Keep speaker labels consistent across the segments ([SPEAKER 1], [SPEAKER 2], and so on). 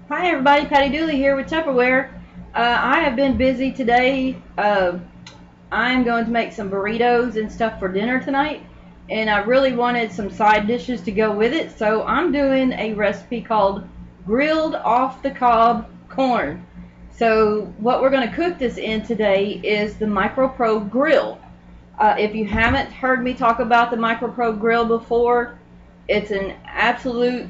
[SPEAKER 1] Hi everybody, Patty Dooley here with Tupperware. I have been busy today. I'm going to make some burritos and stuff for dinner tonight, and I really wanted some side dishes to go with it, so I'm doing a recipe called grilled off the cob corn. So what we're going to cook this in today is the MicroPro grill. If you haven't heard me talk about the MicroPro grill before, it's an absolute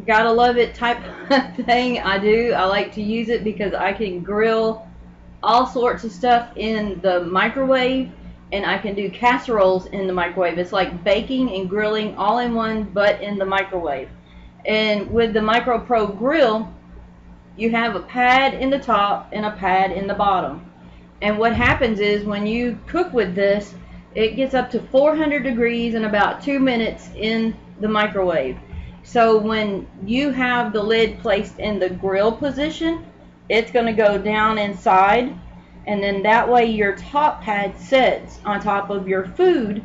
[SPEAKER 1] gotta love it type of thing. I like to use it because I can grill all sorts of stuff in the microwave, and I can do casseroles in the microwave. It's like baking and grilling all in one, but in the microwave. And with the MicroPro grill, you have a pad in the top and a pad in the bottom. And what happens is when you cook with this, it gets up to 400 degrees in about 2 minutes in the microwave. So when you have the lid placed in the grill position, it's going to go down inside, and then that way your top pad sets on top of your food,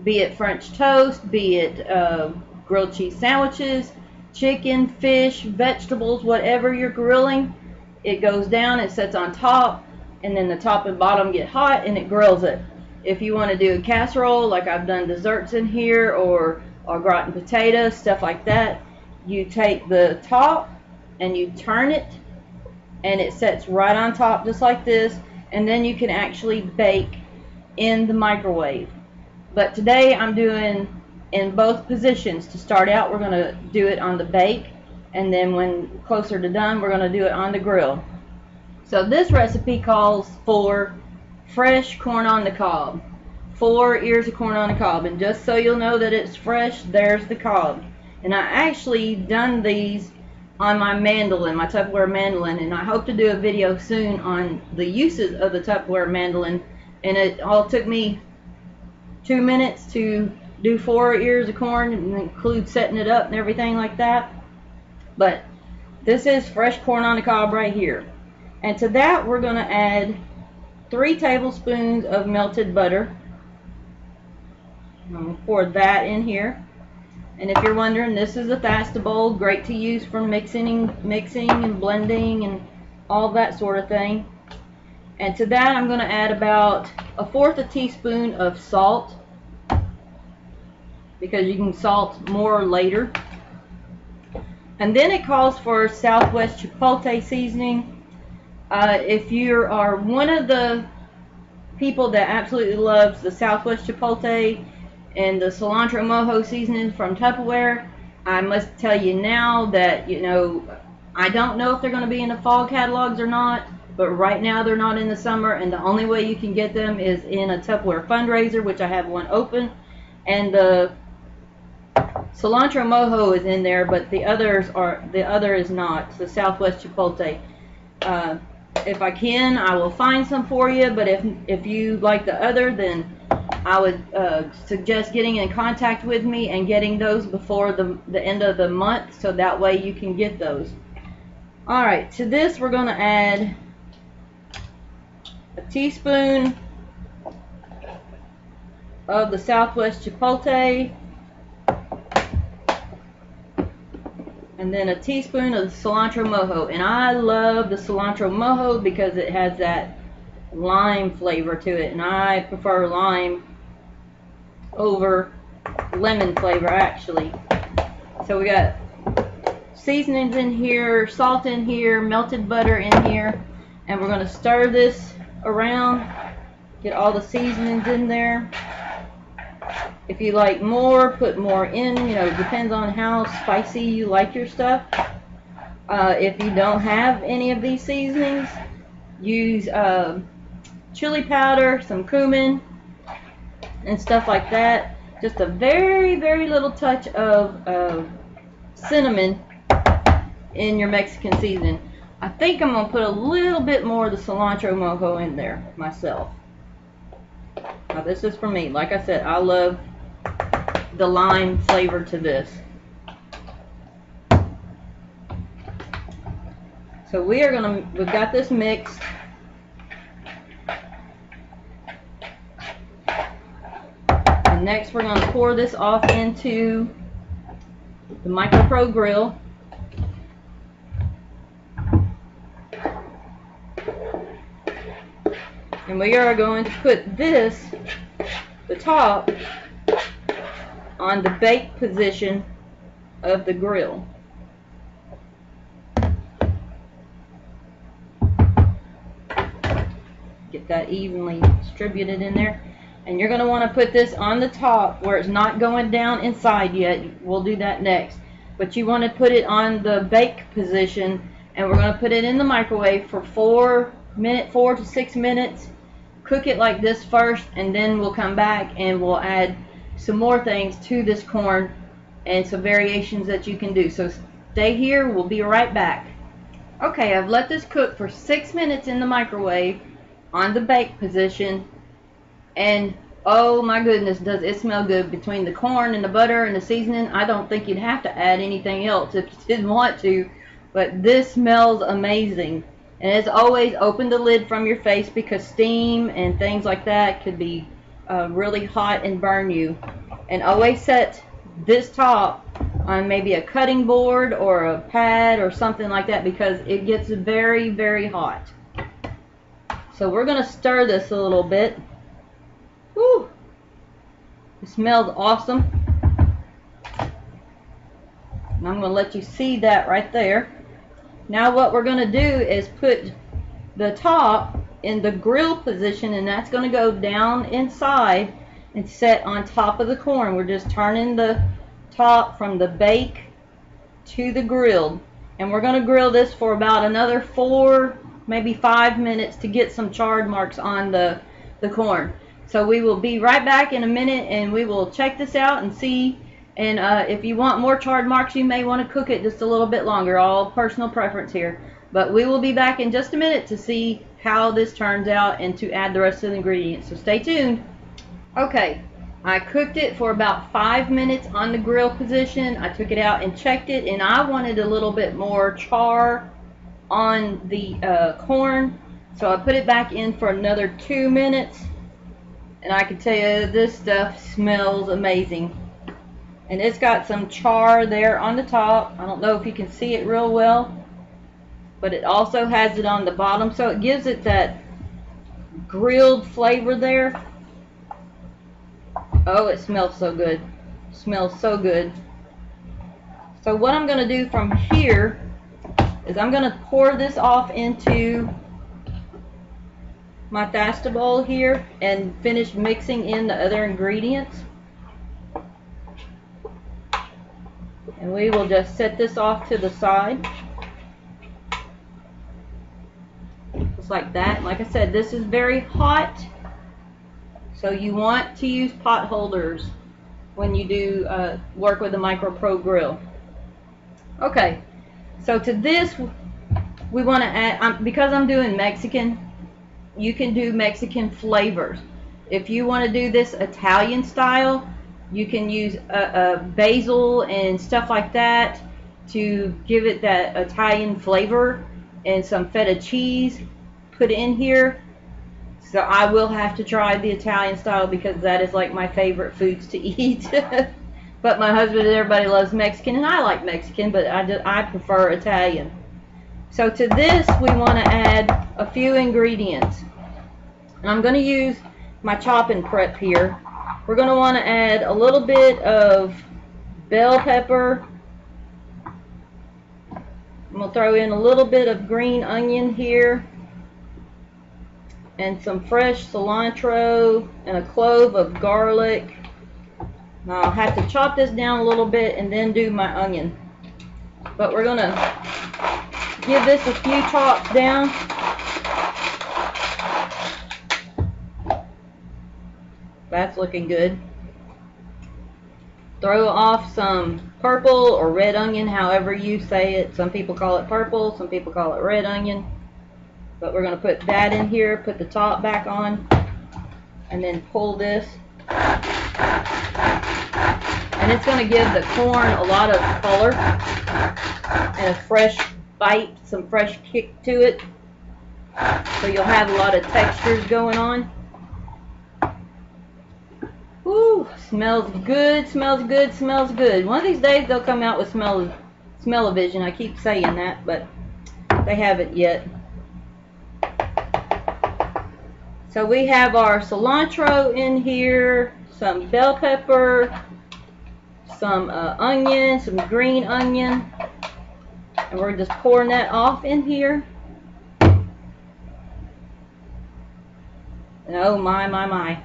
[SPEAKER 1] be it French toast, be it grilled cheese sandwiches, chicken, fish, vegetables, whatever you're grilling. It goes down, it sets on top, and then the top and bottom get hot and it grills it. If you want to do a casserole, like I've done desserts in here, or gratin potatoes, stuff like that, you take the top and you turn it, and it sets right on top just like this, and then you can actually bake in the microwave. But today I'm doing in both positions. To start out, we're going to do it on the bake, and then when closer to done, we're going to do it on the grill. So this recipe calls for fresh corn on the cob. 4 ears of corn on the cob, and just so you'll know that it's fresh, there's the cob. And I actually done these on my mandolin, my Tupperware mandolin, and I hope to do a video soon on the uses of the Tupperware mandolin. And it all took me 2 minutes to do 4 ears of corn, and include setting it up and everything like that. But this is fresh corn on the cob right here. And to that, we're going to add 3 tablespoons of melted butter. I'm going to pour that in here. And if you're wondering, this is a Thasta bowl, great to use for mixing and blending and all that sort of thing. And to that, I'm going to add about 1/4 teaspoon of salt, because you can salt more later. And then it calls for Southwest Chipotle seasoning. If you are one of the people that absolutely loves the Southwest Chipotle and the cilantro mojo seasoning from Tupperware, I must tell you now that, I don't know if they're going to be in the fall catalogs or not, but right now they're not in the summer, and the only way you can get them is in a Tupperware fundraiser, which I have one open, and the cilantro mojo is in there, but the other is not, the Southwest Chipotle. If I can, I will find some for you, but if you like the other, then I would suggest getting in contact with me and getting those before the end of the month, so that way you can get those. Alright, to this we're going to add a teaspoon of the Southwest Chipotle, and then a teaspoon of the cilantro mojo. And I love the cilantro mojo because it has that lime flavor to it, and I prefer lime over lemon flavor actually. So we got seasonings in here, salt in here, melted butter in here, and we're going to stir this around, get all the seasonings in there. If you like more, put more in, depends on how spicy you like your stuff. If you don't have any of these seasonings, use chili powder, some cumin, and stuff like that. Just a very, very little touch of cinnamon in your Mexican seasoning. I think I'm going to put a little bit more of the cilantro mojo in there myself. Now this is for me. Like I said, I love the lime flavor to this. So we've got this mixed. And next we're going to pour this off into the MicroPro grill. And we are going to put this, the top, on the bake position of the grill. Get that evenly distributed in there. And you're going to want to put this on the top where it's not going down inside yet. We'll do that next. But you want to put it on the bake position, and we're going to put it in the microwave for 4 to 6 minutes. Cook it like this first, and then we'll come back and we'll add some more things to this corn and some variations that you can do. So stay here, we'll be right back. Okay, I've let this cook for 6 minutes in the microwave on the bake position, and oh my goodness, does it smell good. Between the corn and the butter and the seasoning, I don't think you'd have to add anything else if you didn't want to, but this smells amazing. And as always, open the lid from your face because steam and things like that could be really hot and burn you. And always set this top on maybe a cutting board or a pad or something like that because it gets very, very hot. So we're going to stir this a little bit. Woo! It smells awesome. And I'm going to let you see that right there. Now what we're going to do is put the top in the grill position, and that's going to go down inside and set on top of the corn. We're just turning the top from the bake to the grilled. And we're going to grill this for about another 4, maybe 5 minutes to get some charred marks on the corn. So we will be right back in a minute and we will check this out and see. And if you want more charred marks, you may want to cook it just a little bit longer. All personal preference here. But we will be back in just a minute to see how this turns out and to add the rest of the ingredients. So stay tuned. Okay, I cooked it for about 5 minutes on the grill position. I took it out and checked it, and I wanted a little bit more char on the corn. So I put it back in for another 2 minutes. And I can tell you, this stuff smells amazing. And it's got some char there on the top. I don't know if you can see it real well, but it also has it on the bottom, so it gives it that grilled flavor there. Oh, it smells so good. It smells so good. So what I'm going to do from here is I'm going to pour this off into my pasta bowl here and finish mixing in the other ingredients. And we will just set this off to the side. Just like that. Like I said, this is very hot, so you want to use pot holders when you do work with the MicroPro grill. Okay, so to this we want to add, because I'm doing Mexican, you can do Mexican flavors. If you want to do this Italian style, you can use basil and stuff like that to give it that Italian flavor, and some feta cheese put in here. So I will have to try the Italian style because that is like my favorite foods to eat. But my husband and everybody loves Mexican, and I like Mexican, but I prefer Italian. So to this we want to add a few ingredients. And I'm going to use my chopping prep here. We're going to want to add a little bit of bell pepper. I'm going to throw in a little bit of green onion here, and some fresh cilantro, and a clove of garlic. Now I'll have to chop this down a little bit and then do my onion. But we're going to give this a few chops down. That's looking good. Throw off some purple or red onion, however you say it. Some people call it purple, some people call it red onion. But we're going to put that in here, put the top back on, and then pull this. And it's going to give the corn a lot of color and a fresh bite, some fresh kick to it. So you'll have a lot of textures going on. Ooh, smells good, smells good, smells good. One of these days they'll come out with smell-o-vision. I keep saying that, but they haven't yet. So we have our cilantro in here, some bell pepper, some onion, some green onion, and we're just pouring that off in here. And oh my, my, my.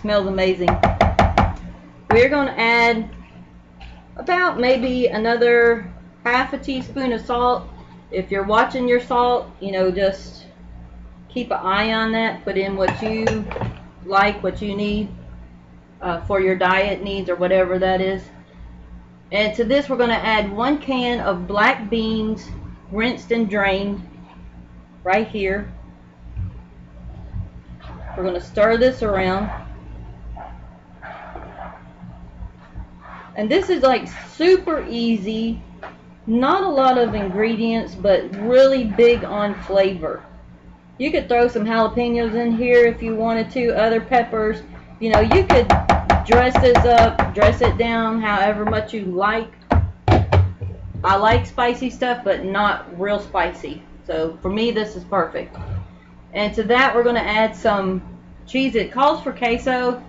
[SPEAKER 1] Smells amazing. We're going to add about maybe another half a teaspoon of salt. If you're watching your salt, you know, just keep an eye on that. Put in what you like, what you need for your diet needs or whatever that is. And to this we're going to add 1 can of black beans, rinsed and drained, right here. We're going to stir this around. And this is like super easy, not a lot of ingredients, but really big on flavor. You could throw some jalapenos in here if you wanted to, other peppers. You know, you could dress this up, dress it down however much you like. I like spicy stuff, but not real spicy. So for me, this is perfect. And to that, we're going to add some cheese. It calls for queso,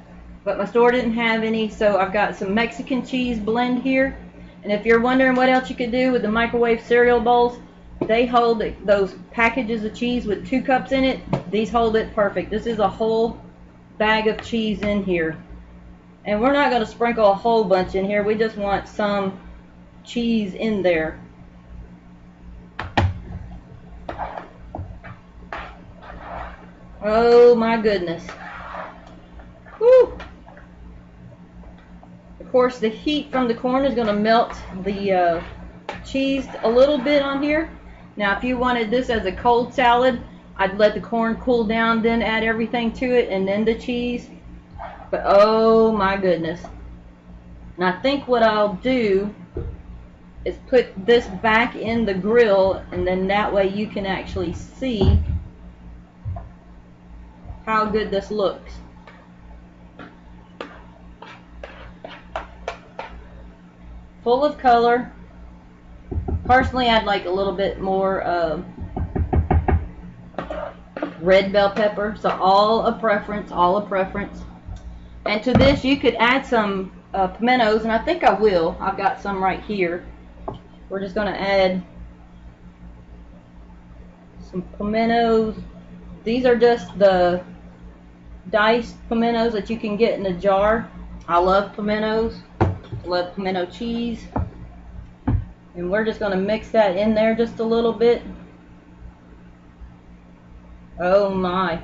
[SPEAKER 1] but my store didn't have any, so I've got some Mexican cheese blend here. And if you're wondering what else you could do with the microwave cereal bowls, they hold those packages of cheese with 2 cups in it. These hold it perfect. This is a whole bag of cheese in here. And we're not going to sprinkle a whole bunch in here. We just want some cheese in there. Oh my goodness. Whew. Of course, the heat from the corn is going to melt the cheese a little bit on here. Now, if you wanted this as a cold salad, I'd let the corn cool down, then add everything to it, and then the cheese. But oh my goodness. And I think what I'll do is put this back in the grill, and then that way you can actually see how good this looks. Full of color. Personally, I'd like a little bit more red bell pepper, so all a preference, all a preference. And to this you could add some pimentos, and I think I will. I've got some right here. We're just going to add some pimentos. These are just the diced pimentos that you can get in a jar. I love pimentos. I love pimento cheese. And we're just going to mix that in there just a little bit. Oh my.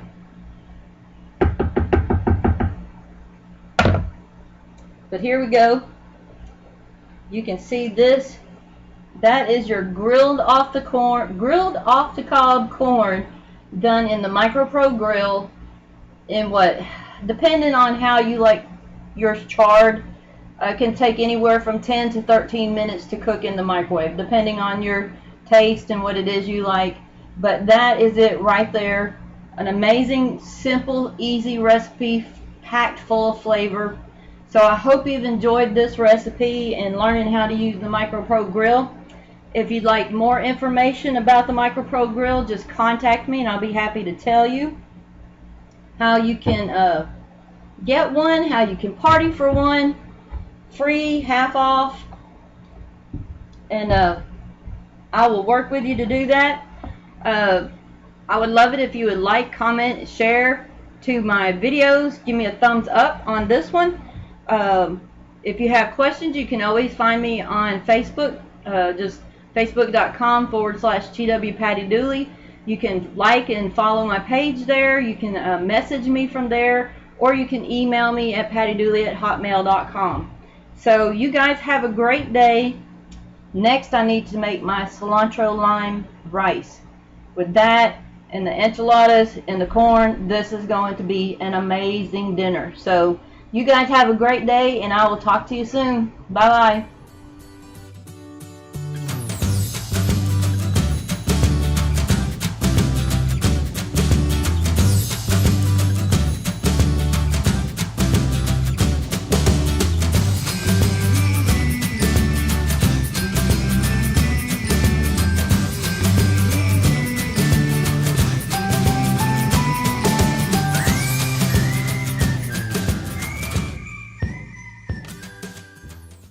[SPEAKER 1] But here we go. You can see this. That is your grilled off the cob corn done in the MicroPro grill in what, depending on how you like yours charred, can take anywhere from 10 to 13 minutes to cook in the microwave, depending on your taste and what it is you like. But that is it right there. An amazing, simple, easy recipe, packed full of flavor. So I hope you've enjoyed this recipe and learning how to use the MicroPro grill. If you'd like more information about the MicroPro grill, just contact me and I'll be happy to tell you how you can get one, how you can party for one, free, half off, and I will work with you to do that. I would love it if you would like, comment, share to my videos. Give me a thumbs up on this one. If you have questions, you can always find me on Facebook, just facebook.com/TWPattyDooley. You can like and follow my page there. You can message me from there, or you can email me at pattydooley@hotmail.com. So you guys have a great day. Next, I need to make my cilantro lime rice. With that and the enchiladas and the corn, this is going to be an amazing dinner. So you guys have a great day, and I will talk to you soon. Bye-bye.